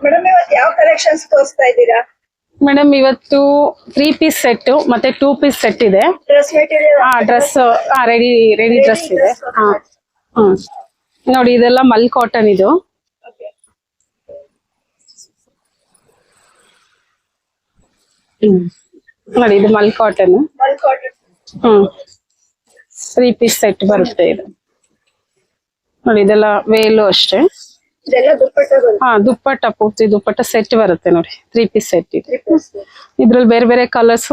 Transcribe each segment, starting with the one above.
Madam ಇವತ್ತು ಯಾವ collections ತೋರಿಸ್ತಾ ಇದ್ದೀರಾ? ಮೇಡಮ್ ಇವತ್ತು 3 ಪೀಸ್ ಸೆಟ್ ಮತ್ತೆ 2 ಪೀಸ್ ಸೆಟ್ ಇದೆ. Dress material dress ready dress ಇದೆ. ನೋಡಿ ಇದೆಲ್ಲ ಮಲ್ ಕಾಟನ್ ಇದು. ನೋಡಿ ಇದು ಮಲ್ ಕಾಟನ್. 3 ಪೀಸ್ ಸೆಟ್ ಬರುತ್ತೆ ಇದು. ನೋಡಿ ಇದೆಲ್ಲ ವೇಲು ಅಷ್ಟೇ. ದುಪ್ಪಟ್ಟ ಪೂರ್ತಿ ದುಪ್ಪಟ್ಟ ಸೆಟ್ ಬರುತ್ತೆ ನೋಡಿ. 3 ಪೀಸ್ ಸೆಟ್ ಇದೆ. ಇದ್ರಲ್ಲಿ ಬೇರೆ ಬೇರೆ ಕಲರ್ಸ್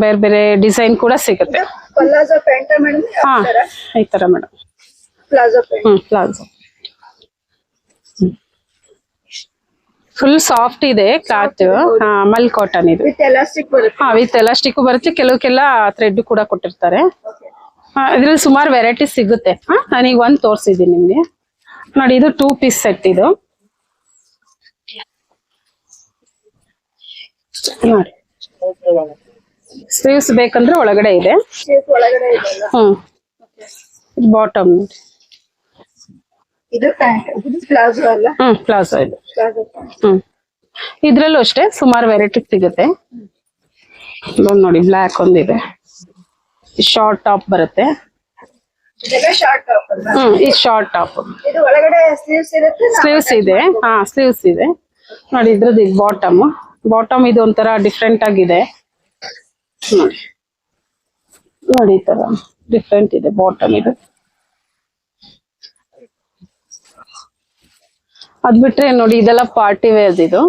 ಬೇರೆ ಬೇರೆ ಡಿಸೈನ್ ಕೂಡ ಸಿಗುತ್ತೆ. ಈ ತರ ಮೇಡಮ್ ಪ್ಲಾಜೋ ಫುಲ್ ಸಾಫ್ಟ್ ಇದೆ ಕ್ಲಾತ್. ಮಲ್ ಕಾಟನ್ ಇದು. ವಿತ್ ಎಲಾಸ್ಟಿಕ್ ಬರುತ್ತೆ. ಕೆಲವಕ್ಕೆಲ್ಲ ಥ್ರೆಡ್ ಕೂಡ ಕೊಟ್ಟಿರ್ತಾರೆ. ಇದ್ರಲ್ಲಿ ಸುಮಾರು ವೆರೈಟೀಸ್ ಸಿಗುತ್ತೆ. ನಾನೀಗ ಒಂದ್ ತೋರಿಸಿದ್ದೀನಿ ನಿಮ್ಗೆ. ನೋಡಿ ಇದು 2 ಪೀಸ್ ಸೆಟ್ ಇದು. ನೋಡಿ ಸ್ಲೀವ್ಸ್ ಬೇಕಂದ್ರೆ ಒಳಗಡೆ ಇದೆ. ಬಾಟಮ್ ಪ್ಲಾಜೋ ಇದು. ಇದ್ರಲ್ಲೂ ಅಷ್ಟೇ ಸುಮಾರು ವೆರೈಟಿ ಸಿಗುತ್ತೆ. ನೋಡಿ ಬ್ಲ್ಯಾಕ್ ಒಂದಿದೆ. ಶಾರ್ಟ್ ಟಾಪ್ ಬರುತ್ತೆ. ಈ ಶಾರ್ಟ್ ಟಾಪ್ ಸ್ಲೀವ್ಸ್ ಇದೆ. ಸ್ಲೀವ್ಸ್ ಇದೆ. ನೋಡಿ ಇದ್ರದ್ದು ಬಾಟಮ್ ಇದು ಒಂಥರ ಡಿಫ್ರೆಂಟ್ ಆಗಿದೆ. ನೋಡಿ ಈ ತರ ಡಿಫ್ರೆಂಟ್ ಇದೆ ಬಾಟಮ್ ಇದು. ಅದ್ ಬಿಟ್ರೆ ನೋಡಿ ಇದೆಲ್ಲ ಪಾರ್ಟಿ ವೇರ್ ಇದು.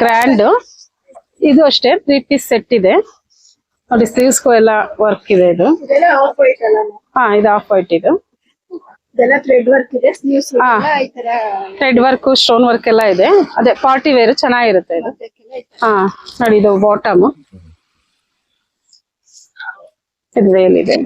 ಗ್ರ್ಯಾಂಡ್ ಇದು ಅಷ್ಟೇ 3 ಪೀಸ್ ಸೆಟ್ ಇದೆ. ನೋಡಿ ಸ್ಲೀವ್ಸ್ಗೂ ಎಲ್ಲ ವರ್ಕ್ ಇದೆ ಇದು. ಇದು ಆಫ್ ವೈಟ್ ಇದು. ಥ್ರೆಡ್ ವರ್ಕ್ ಸ್ಟೋನ್ ವರ್ಕ್ ಎಲ್ಲ ಇದೆ. ಅದೇ ಪಾರ್ಟಿ ವೇರ್ ಚೆನ್ನಾಗಿರುತ್ತೆ ಇದು. ನೋಡಿ ಇದು ಬಾಟಮ್. ಇದು ವೇಲ್ ಇದೆ.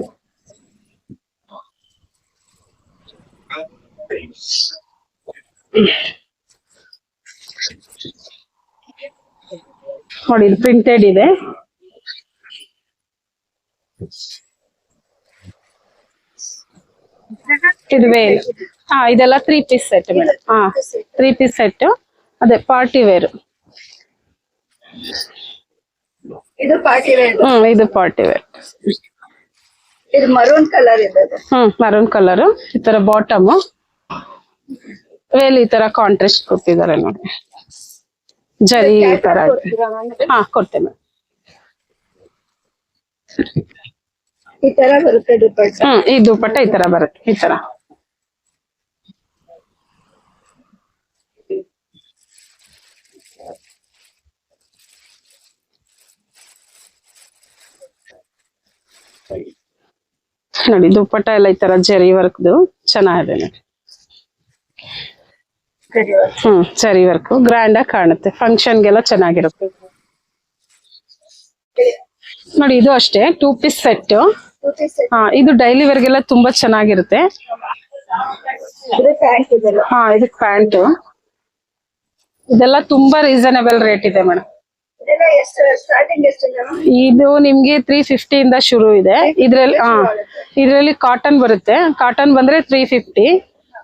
ನೋಡಿ ಇದು ಪ್ರಿಂಟೆಡ್ ಇದೆ. ಇದು ವೇಲ್. ಇದೆಲ್ಲ 3 piece set madam. 3 piece set. ಅದೇ ಪಾರ್ಟಿ ವೇರ್. ಇದು ಪಾರ್ಟಿ ವೇರ್. ಇದು ಪಾರ್ಟಿ ವೇರ್. ಇದು ಮರೂನ್ ಕಲರ್ ಇದೆ. Maroon colour. ಈ ತರ ಬಾಟಮ್ ವೇಲ್ ಈ ತರ ಕಾಂಟ್ರಾಸ್ಟ್ ಕೊಟ್ಟಿದ್ದಾರೆ ನೋಡಿ. ಜರಿ ಈ ತರ ಕೊಡ್ತೇನೆ. ಈ ತರ ಬರುತ್ತೆ ದುಪ್ಪಟ್ಟ. ಈ ದುಪ್ಪಟ್ಟ ಈ ತರ ಬರುತ್ತೆ. ಈ ತರ ನೋಡಿ ದುಪ್ಪಟ್ಟ ಎಲ್ಲ ಈ ತರ ಜರಿ ವರ್ಕ್ದು ಚೆನ್ನಾಗಿದೆ ನೋಡಿ. ಜರಿ ವರ್ಕ್ ಗ್ರ್ಯಾಂಡ್ ಆಗಿ ಕಾಣುತ್ತೆ. ಫಂಕ್ಷನ್ಗೆಲ್ಲ ಚೆನ್ನಾಗಿರುತ್ತೆ ನೋಡಿ. ಇದು ಅಷ್ಟೇ 2 ಪೀಸ್ ಸೆಟ್. ಇದು ಡೈಲಿ ವೇರ್ಗೆಲ್ಲ ತುಂಬಾ ಚೆನ್ನಾಗಿರುತ್ತೆ. ಇದಕ್ಕೆ ಪ್ಯಾಂಟ್. ಇದೆಲ್ಲ ತುಂಬಾ ರೀಸನಬಲ್ ರೇಟ್ ಇದೆ ಮೇಡಮ್. ಇದು ನಿಮ್ಗೆ 350 ಇಂದ ಶುರು ಇದೆ. ಇದ್ರಲ್ಲಿ ಕಾಟನ್ ಬರುತ್ತೆ. ಕಾಟನ್ ಬಂದ್ರೆ 350.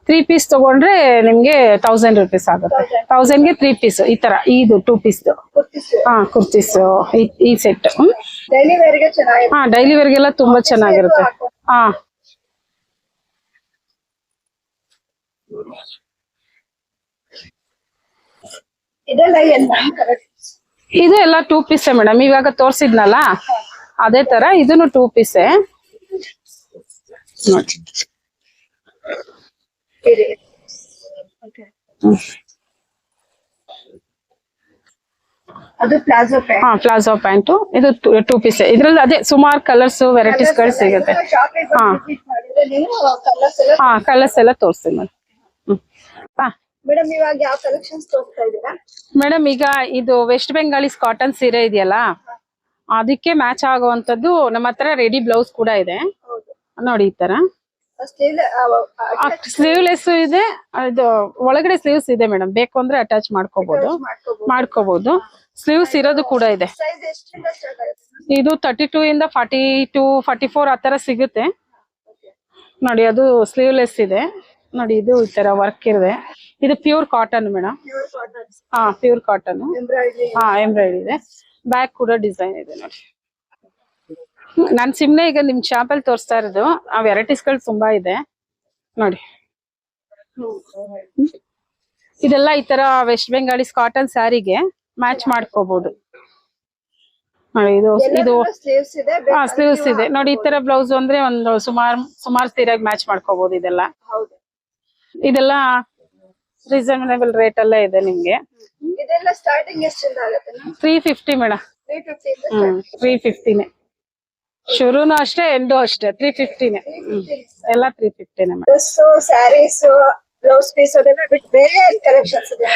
3 ಪೀಸ್ ತಗೊಂಡ್ರೆ ನಿಮ್ಗೆ 1000 ರೂಪೀಸ್ ಆಗುತ್ತೆ. 1000ಗೆ 3 ಪೀಸ್ ಈ ತರ. ಇದು 2 ಪೀಸ್ ಕುರ್ತೀಸ್ ಈ ಸೆಟ್. ಡೈಲಿ ವೇರ್ಗೆಲ್ಲ ತುಂಬಾ ಚೆನ್ನಾಗಿರುತ್ತೆ. ಇದು ಎಲ್ಲ 2 ಪೀಸ್ ಮೇಡಮ್. ಇವಾಗ ತೋರ್ಸಿದ್ನಲ್ಲ ಅದೇ ತರ ಇದನ್ನು 2 ಪೀಸ್. ಅದು ಪ್ಲಾಜೋ ಪ್ಯಾಂಟ್. ಇದು 2 ಪೀಸ್. ಇದ್ರಲ್ಲಿ ಅದೇ ಸುಮಾರು ಕಲರ್ಸ್ ವೆರೈಟೀಸ್ ಗಳು ಸಿಗುತ್ತೆ. ಕಲರ್ಸ್ ಎಲ್ಲ ತೋರಿಸ್ತೀನಿ ಮೇಡಮ್. ಮೇಡಮ್ ಇವಾಗ ಯಾವ ಕಲೆಕ್ಷನ್ಸ್ ತೋರಿಸ್ತಾ ಇದ್ದೀರಾ? ಮೇಡಮ್ ಈಗ ಇದು ವೆಸ್ಟ್ ಬೆಂಗಾಲಿಸ್ ಕಾಟನ್ ಸೀರೆ ಇದೆಯಲ್ಲ ಅದಕ್ಕೆ ಮ್ಯಾಚ್ ಆಗುವಂತದ್ದು ನಮ್ಮ ಹತ್ರ ರೆಡಿ ಬ್ಲೌಸ್ ಕೂಡ ಇದೆ ನೋಡಿ. ಈ ತರ ಸ್ಲೀವ್ಲೆಸ್ ಇದೆ. ಇದು ಒಳಗಡೆ ಸ್ಲೀವ್ಸ್ ಇದೆ ಮೇಡಮ್. ಬೇಕು ಅಂದ್ರೆ ಅಟ್ಯಾಚ್ ಮಾಡ್ಕೋಬಹುದು. ಸ್ಲೀವ್ಸ್ ಇರೋದು ಕೂಡ ಇದೆ. ಇದು 32 ಇಂದ 42 44 ಆತರ ಸಿಗುತ್ತೆ ನೋಡಿ. ಅದು ಸ್ಲೀವ್ಲೆಸ್ ಇದೆ ನೋಡಿ. ಇದು ಈ ತರ ವರ್ಕ್ ಇದೆ. ಇದು pure cotton madam. Pure cotton ಹಾ ಪ್ಯೂರ್ ಕಾಟನ್. ಎಂಬ್ರಾಯ್ಡ್ರಿ. ಹಾ ಎಂಬ್ರಾಯ್ಡ್ರಿ ಇದೆ. ಬ್ಯಾಕ್ ಕೂಡ ಡಿಸೈನ್ ಇದೆ ನೋಡಿ. ನಾನ್ ಸುಮ್ನೆ ಈಗ ನಿಮ್ ಶಾಪ್ ಅಲ್ಲಿ ತೋರಿಸ್ತಾ ಇರೋದು. ಆ ವೆರೈಟೀಸ್ ಗಳು ತುಂಬಾ ಇದೆ ನೋಡಿ. ಇದೆಲ್ಲ ಈ ತರ ವೆಸ್ಟ್ ಬೆಂಗಾಲಿಸ್ ಕಾಟನ್ ಸ್ಯಾರಿಗೆ ಮ್ಯಾಚ್ ಮಾಡ್ಕೋಬಹುದು ನೋಡಿ. ಇದು ಸ್ಲೀವ್ಸ್ ಇದೆ. ಹಾ ಸ್ಲೀವ್ಸ್ ಇದೆ ನೋಡಿ. ಈ ತರ ಬ್ಲೌಸ್ ಅಂದ್ರೆ ಒಂದು ಸುಮಾರು ಸೀರೆಗೆ ಮ್ಯಾಚ್ ಮಾಡ್ಕೋಬಹುದು ಇದೆಲ್ಲ. ಹೌದು. ಇದೆಲ್ಲ ರೀಸನಬಲ್ ರೇಟ್ ಅಲ್ಲೇ ಇದೆ ನಿಮ್ಗೆ. ಇದೆಲ್ಲ ಸ್ಟಾರ್ಟಿಂಗ್ ಎಷ್ಟಿಂದ ಆಗುತ್ತೆ? 350 ಮೇಡಮ್. 350 ಇಂದ 350ನೇ ಶುರುನು ಅಷ್ಟೇ ಎಂಡು ಅಷ್ಟೇ 350ನೇ. ಎಲ್ಲ 350ನೇ madam. Dress, sarees, blouse piece ಅದೆಲ್ಲ ಬಿಟ್ಟು ಬೇರೆ ಕಲೆಕ್ಷನ್ಸ್ ಇದೆ.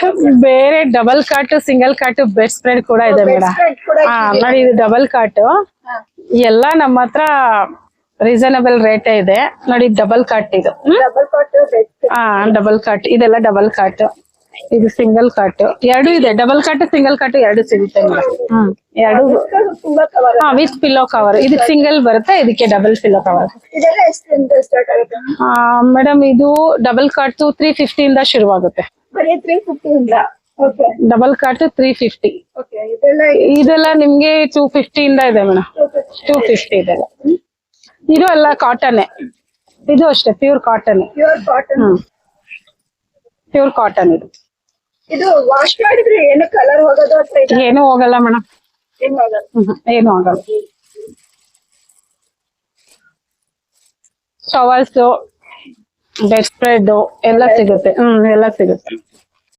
ಬೇರೆ double cot, single cot, bedspread ಕೂಡ ಇದೆ ಮೇಡಮ್. Bedspread ಕೂಡ ಹಾ ನೋಡಿ ಇದು ಡಬಲ್ ಕಾಟ್ ಎಲ್ಲ ನಮ್ಮ ಹತ್ರ ರೀಸನಬಲ್ ರೇಟ್ ಇದೆ ನೋಡಿ. ಡಬಲ್ ಕಾಟ್ ಇದು. Double cot bed. ಹಾ ಡಬಲ್ ಕಾಟ್ ಇದೆಲ್ಲ ಡಬಲ್ ಕಾಟ್. ಇದು ಸಿಂಗಲ್ ಕಾಟ್ ಎರಡು ಇದೆ. ಡಬಲ್ ಕಾಟ್ ಸಿಂಗಲ್ ಕಾಟ್ ಎರಡು ಸಿಗುತ್ತೆ ಮೇಡಮ್. ಎರಡು ತುಂಬಾ ಕವರ್. ಹಾ ವಿತ್ ಪಿಲ್ಲೋ ಕವರ್. ಇದಕ್ಕೆ ಸಿಂಗಲ್ ಬರುತ್ತೆ, ಇದಕ್ಕೆ ಡಬಲ್ ಪಿಲ್ಲೋ ಕವರ್. ಇದೆಲ್ಲ ಎಷ್ಟಿಂದ ಸ್ಟಾರ್ಟ್ ಆಗುತ್ತೆ ಮೇಡಮ್ ಇದು ಡಬಲ್ ಕಾಟ್ 350 ಇಂದ ಶುರುವಾಗುತ್ತೆ. ಬರೀ 350 ಇಂದ. ಓಕೆ. Double cot 350. ಓಕೆ. ಇದೆಲ್ಲ ನಿಮ್ಗೆ 250 ಇಂದ ಇದೆ ಮೇಡಮ್. 250 ಇದೆ. ಇದು ಎಲ್ಲ ಕಾಟನ್. ಇದು ಅಷ್ಟೇ pure cotton. Pure cotton. Pure cotton ಇದು. ಇದು ವಾಶ್ ಮಾಡಿದ್ರೆ ಏನು ಕಲರ್ ಹೋಗೋದು ಅಥವಾ ಏನು ಹೋಗಲ್ಲ ಮೇಡಮ್. ಏನು ಹೋಗಲ್ಲ. ಏನು ಆಗಲ್ಲ. ಟವಲ್ಸ್, ಬೆಡ್ ಸ್ಪ್ರೆಡ್ ಎಲ್ಲ ಸಿಗುತ್ತೆ. ಎಲ್ಲ ಸಿಗುತ್ತೆ.